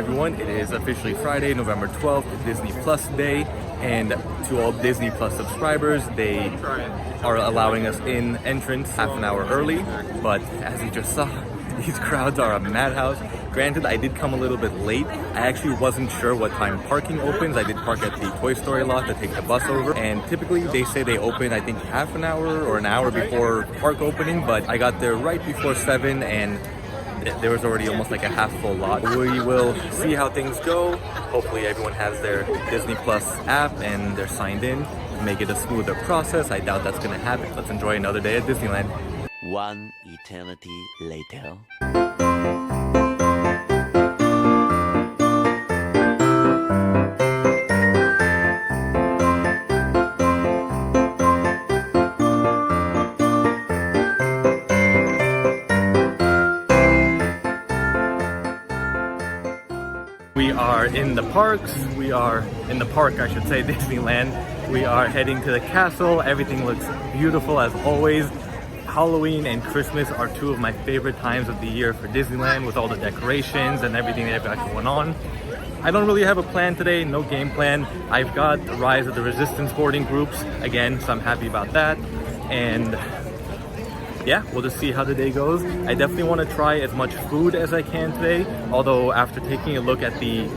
everyone, it is officially Friday, November 12th, Disney Plus Day, and to all Disney Plus subscribers, they are allowing us in entrance half an hour early, but as you just saw, these crowds are a madhouse. Granted, I did come a little bit late. I actually wasn't sure what time parking opens. I did park at the Toy Story lot to take the bus over, and typically they say they open, I think, half an hour or an hour before park opening, but I got there right before 7 and there was already almost like a half full lot. We will see how things go. Hopefully everyone has their Disney Plus app and they're signed in to make it a smoother process. I doubt that's gonna happen. Let's enjoy another day at Disneyland. One eternity later. We are in the parks. We are in the park, I should say, Disneyland. We are heading to the castle. Everything looks beautiful as always. Halloween and Christmas are two of my favorite times of the year for Disneyland with all the decorations and everything they've got going on. I don't really have a plan today, no game plan. I've got the Rise of the Resistance boarding groups again, so I'm happy about that. And yeah, we'll just see how the day goes. I definitely want to try as much food as I can today, although after taking a look at the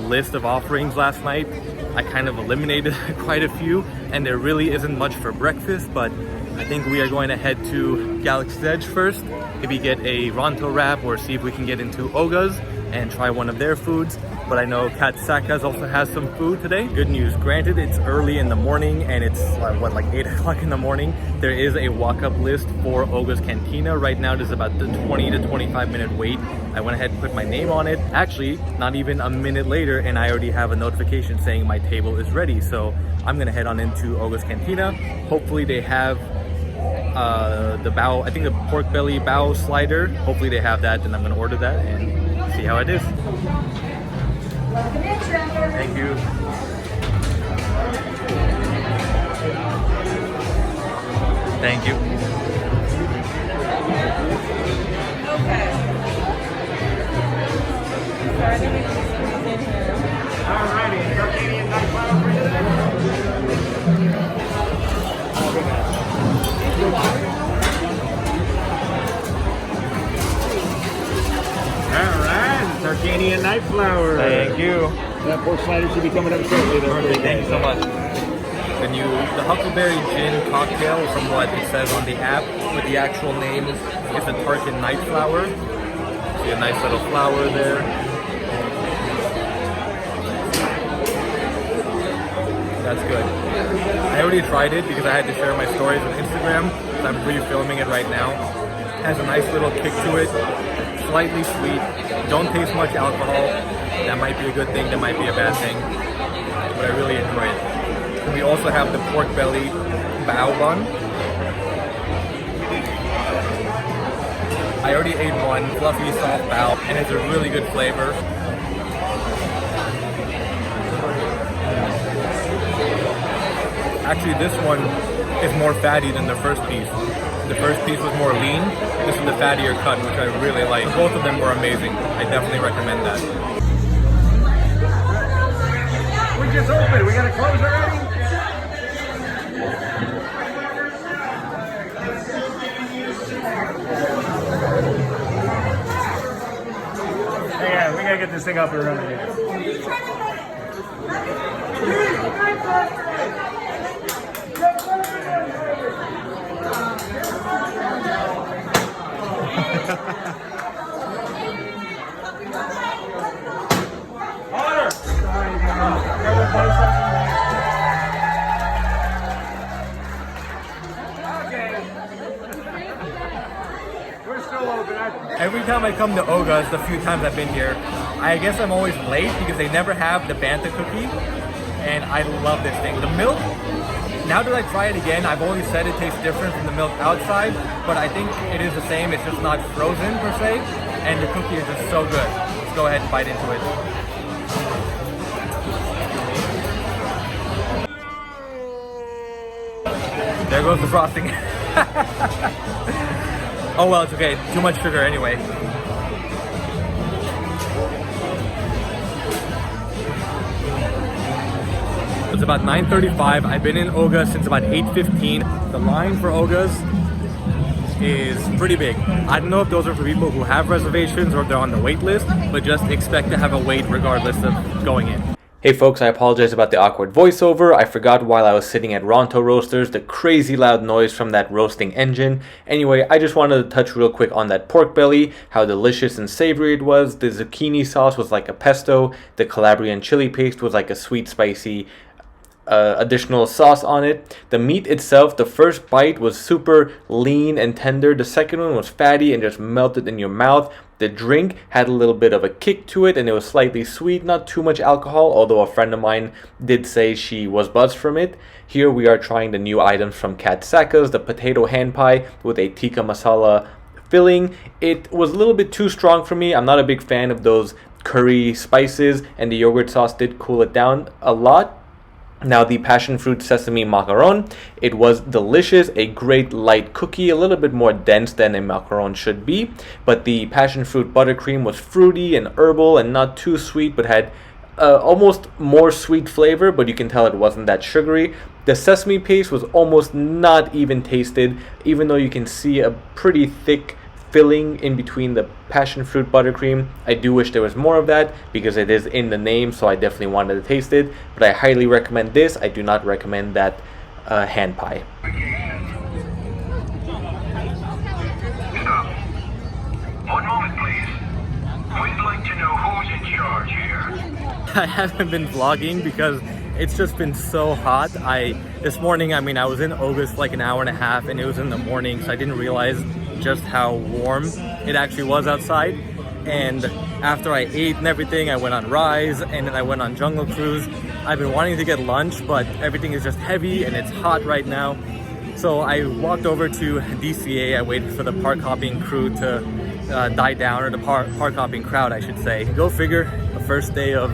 list of offerings last night, I kind of eliminated quite a few, and there really isn't much for breakfast, but I think we are going to head to Galaxy's Edge first, maybe get a Ronto wrap or see if we can get into Oga's and try one of their foods. But I know Katsaka's also has some food today. Good news, granted it's early in the morning and it's what, like 8 o'clock in the morning. There is a walk-up list for Oga's Cantina. Right now there's about the 20 to 25 minute wait. I went ahead and put my name on it. Actually, not even a minute later and I already have a notification saying my table is ready. So I'm gonna head on into Oga's Cantina. Hopefully they have the bao, I think the pork belly bao slider. Hopefully they have that, and I'm gonna order that and see how it is. Thank you. Thank you. Okay. Alrighty, Arcadian night flower for you today. Alright, Arcadian night flower. Thank you. That pork slider should be coming up shortly. Thank you so much. The Huckleberry Gin cocktail, from what it says on the app, with the actual name, is a Tarkin Night Flower. See a nice little flower there. That's good. I already tried it because I had to share my stories on Instagram, so I'm re-filming it right now. It has a nice little kick to it, slightly sweet, don't taste much alcohol. That might be a good thing, that might be a bad thing, but I really enjoy it. And we also have the pork belly bao bun. I already ate one, fluffy soft bao, and it's a really good flavor. Actually, this one is more fatty than the first piece. The first piece was more lean. This is the fattier cut, which I really like. Both of them were amazing. I definitely recommend that. We just opened. We gotta close already? Yeah, we gotta get this thing up and running here. Every time I come to Oga's, the few times I've been here, I guess I'm always late because they never have the Banta cookie, and I love this thing. The milk, now that I try it again, I've always said it tastes different from the milk outside, but I think it is the same, it's just not frozen per se, and the cookie is just so good. Let's go ahead and bite into it. There goes the frosting. Oh well, it's okay. Too much sugar anyway. It's about 9:35. I've been in Oga since about 8:15. The line for Ogas is pretty big. I don't know if those are for people who have reservations or if they're on the wait list, but just expect to have a wait regardless of going in. Hey folks, I apologize about the awkward voiceover. I forgot while I was sitting at Ronto Roasters the crazy loud noise from that roasting engine. Anyway, I just wanted to touch real quick on that pork belly, how delicious and savory it was. The zucchini sauce was like a pesto. The Calabrian chili paste was like a sweet, spicy additional sauce on it. The meat itself, the first bite was super lean and tender. The second one was fatty and just melted in your mouth. The drink had a little bit of a kick to it and it was slightly sweet, not too much alcohol, although a friend of mine did say she was buzzed from it. Here we are trying the new items from Kat Saka's, the potato hand pie with a tikka masala filling. It was a little bit too strong for me. I'm not a big fan of those curry spices, and the yogurt sauce did cool it down a lot. Now the passion fruit sesame macaron, it was delicious, a great light cookie, a little bit more dense than a macaron should be, but the passion fruit buttercream was fruity and herbal and not too sweet, but had almost more sweet flavor, but you can tell it wasn't that sugary. The sesame paste was almost not even tasted, even though you can see a pretty thick filling in between the passion fruit buttercream. I do wish there was more of that because it is in the name, so I definitely wanted to taste it, but I highly recommend this. I do not recommend that hand pie. Stop. 1 moment, please. We'd like to know who's in charge here. I haven't been vlogging because it's just been so hot. This morning, I was in Oga for like an hour and a half and it was in the morning, so I didn't realize just how warm it actually was outside. And after I ate and everything, I went on Rise and then I went on Jungle Cruise. I've been wanting to get lunch, but everything is just heavy and it's hot right now. So I walked over to DCA. I waited for the park hopping crew to die down, or the park hopping crowd, I should say. Go figure, the first day of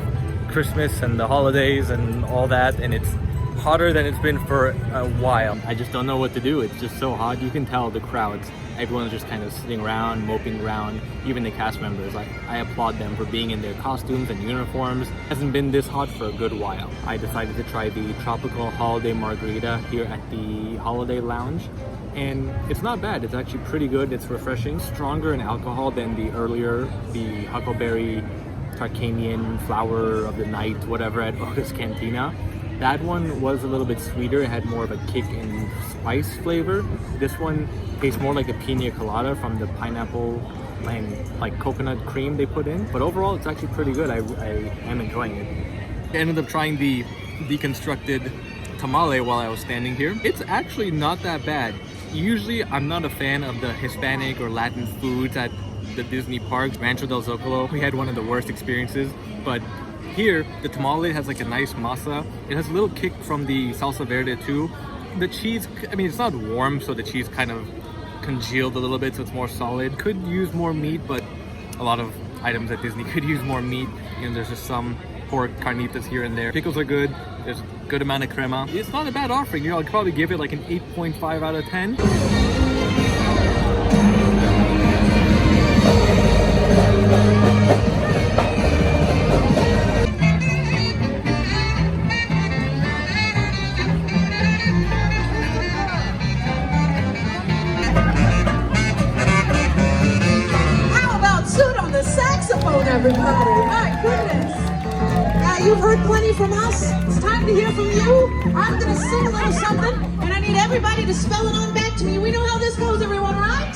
Christmas and the holidays and all that, and it's hotter than it's been for a while. I just don't know what to do. It's just so hot. You can tell the crowds. Everyone's just kind of sitting around, moping around. Even the cast members, I applaud them for being in their costumes and uniforms. It hasn't been this hot for a good while. I decided to try the tropical holiday margarita here at the Holiday Lounge, and it's not bad. It's actually pretty good. It's refreshing. Stronger in alcohol than the Huckleberry Tarkanian Flower of the Night, whatever, at Oga's Cantina. That one was a little bit sweeter. It had more of a kick and spice flavor. This one tastes more like a pina colada from the pineapple and like coconut cream they put in. But overall, it's actually pretty good. I am enjoying it. I ended up trying the deconstructed tamale while I was standing here. It's actually not that bad. Usually, I'm not a fan of the Hispanic or Latin foods at the Disney parks. Rancho del Zocalo, we had one of the worst experiences, but here the tamale has like a nice masa. It has a little kick from the salsa verde too. The cheese, it's not warm, so the cheese kind of congealed a little bit, so it's more solid. Could use more meat, but a lot of items at Disney could use more meat. There's just some pork carnitas here and there. Pickles are good. There's a good amount of crema. It's not a bad offering. I'd probably give it like an 8.5 out of 10. Everybody, my goodness. Now you've heard plenty from us. It's time to hear from you. I'm going to sing a little something, and I need everybody to spell it on back to me. We know how this goes, everyone, right?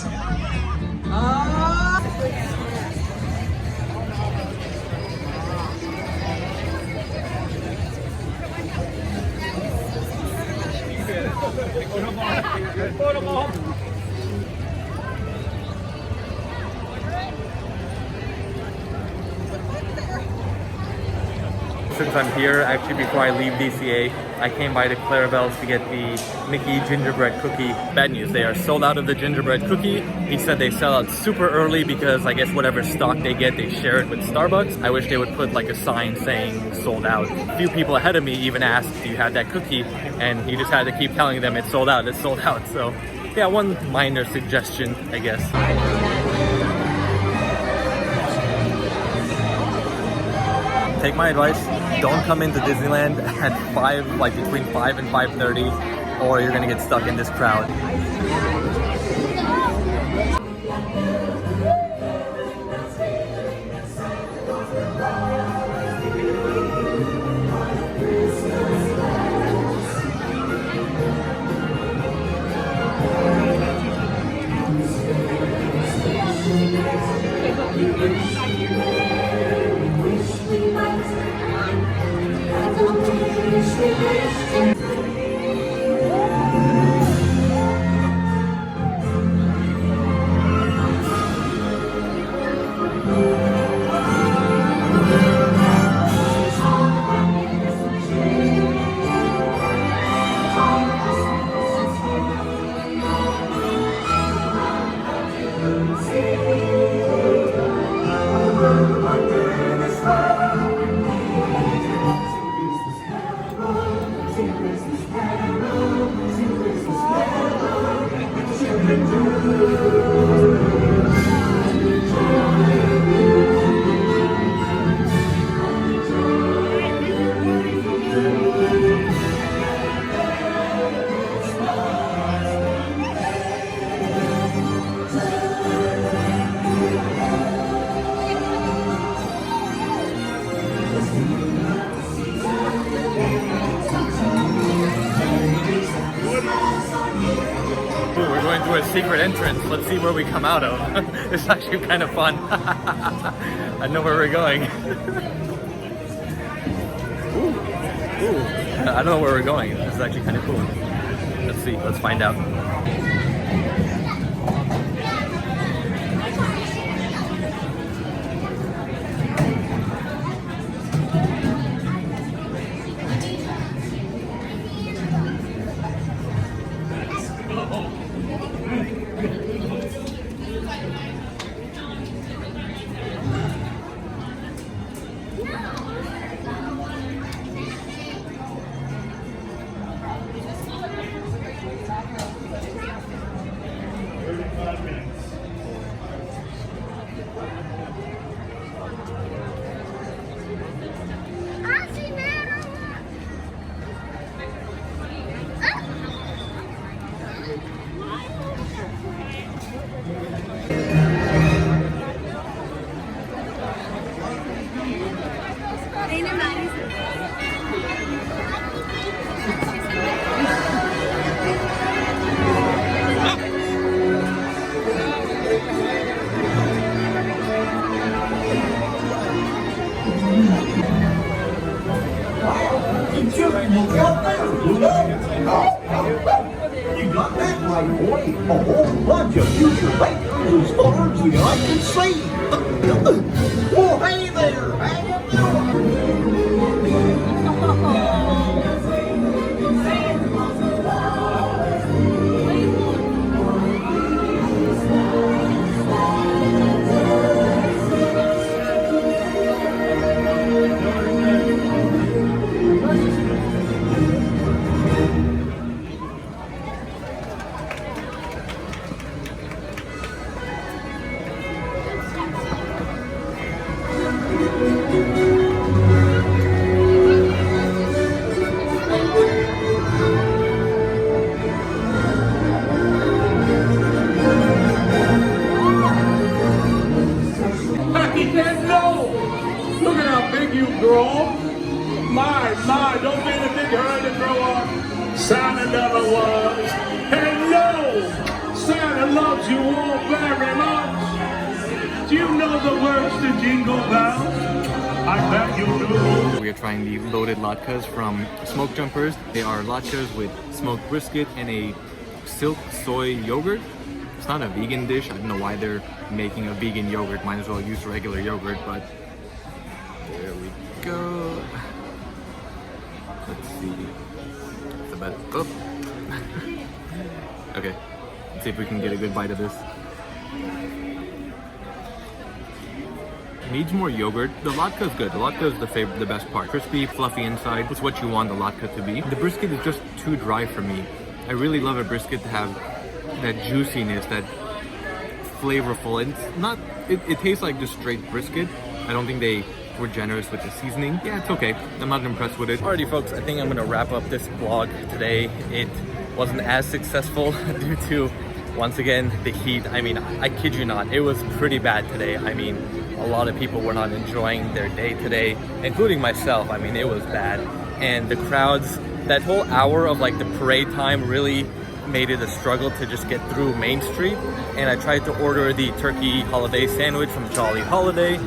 Since I'm here, actually before I leave DCA, I came by to Clarabelle's to get the Mickey gingerbread cookie. Bad news, they are sold out of the gingerbread cookie. He said they sell out super early because I guess whatever stock they get, they share it with Starbucks. I wish they would put like a sign saying sold out. A few people ahead of me even asked, do you have that cookie? And he just had to keep telling them it's sold out, it's sold out. So yeah, one minor suggestion, I guess. take my advice, don't come into Disneyland at 5, like between 5 and 5:30, or you're gonna get stuck in this crowd. We're going through a secret entrance. Let's see where we come out of. It's actually kind of fun. I know where we're going. Ooh. I don't know where we're going. This is actually kind of cool. Let's see. Let's find out. You got that right, boy. A whole bunch of future bakers as far as the eye can see. Well, hey there. How you Look at how big you grow. My, don't be in a big hurry to grow up. Santa never was. Hello! Santa loves you all very much. Do you know the words to Jingle Bells? I bet you do. We are trying the loaded latkes from Smoke Jumpers. They are latkes with smoked brisket and a silk soy yogurt. It's not a vegan dish. I don't know why they're making a vegan yogurt. Might as well use regular yogurt, but there we go. Let's see. It's about oh. Okay. Let's see if we can get a good bite of this. Needs more yogurt. The latke is good. The latke is the best part. Crispy, fluffy inside. It's what you want the latke to be. The brisket is just too dry for me. I really love a brisket to have that juiciness, that flavorful. And it's not. It tastes like just straight brisket. I don't think they were generous with the seasoning. Yeah, it's okay. I'm not impressed with it. Alrighty folks, I think I'm gonna wrap up this vlog today. It wasn't as successful due to, once again, the heat. I mean, I kid you not, it was pretty bad today. I mean, a lot of people were not enjoying their day today, including myself. I mean, it was bad. And the crowds, that whole hour of like the parade time really made it a struggle to just get through Main Street. And I tried to order the turkey holiday sandwich from Jolly Holiday.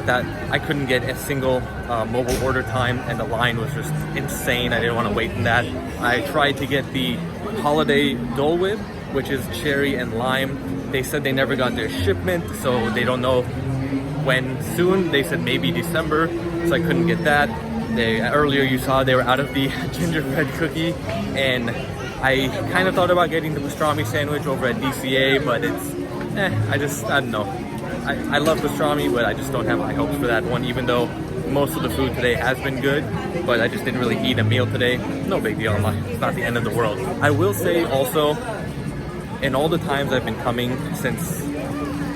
That I couldn't get a single mobile order time, and the line was just insane. I didn't want to wait in that. I tried to get the holiday Dole Whip, which is cherry and lime. They said they never got their shipment, so they don't know when soon. They said maybe December, so I couldn't get that. Earlier you saw they were out of the gingerbread cookie, and I kind of thought about getting the pastrami sandwich over at DCA, but it's, I don't know. I love pastrami, but I just don't have high hopes for that one, even though most of the food today has been good, but I just didn't really eat a meal today. No big deal, it's not the end of the world. I will say also, in all the times I've been coming since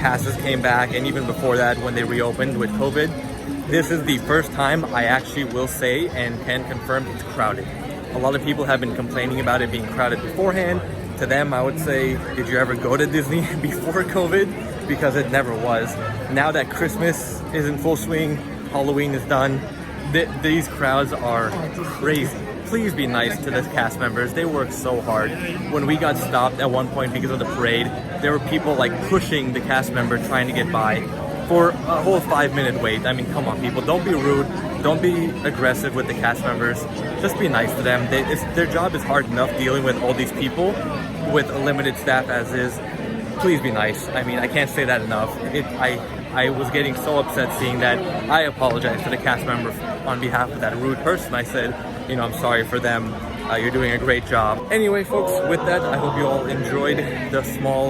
passes came back, and even before that when they reopened with COVID, this is the first time I actually will say and can confirm it's crowded. A lot of people have been complaining about it being crowded beforehand. To them, I would say, did you ever go to Disney before COVID? Because it never was. Now that Christmas is in full swing, Halloween is done, these crowds are crazy. Please be nice to the cast members. They work so hard. When we got stopped at one point because of the parade, there were people like pushing the cast member trying to get by for a whole 5-minute wait. I mean, come on people, don't be rude. Don't be aggressive with the cast members. Just be nice to them. Their job is hard enough dealing with all these people with a limited staff as is. Please be nice. I mean, I can't say that enough. I was getting so upset seeing that. I apologize to the cast member on behalf of that rude person. I said, you know, I'm sorry for them. You're doing a great job. Anyway, folks, with that, I hope you all enjoyed the small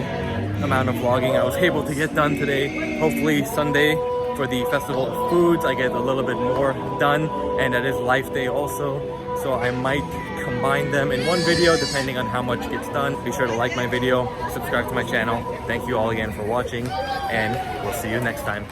amount of vlogging I was able to get done today. Hopefully Sunday, for the Festival of Foods, I get a little bit more done, and that is Life Day also, so I might combine them in one video depending on how much gets done. Be sure to like my video, subscribe to my channel. Thank you all again for watching, and we'll see you next time.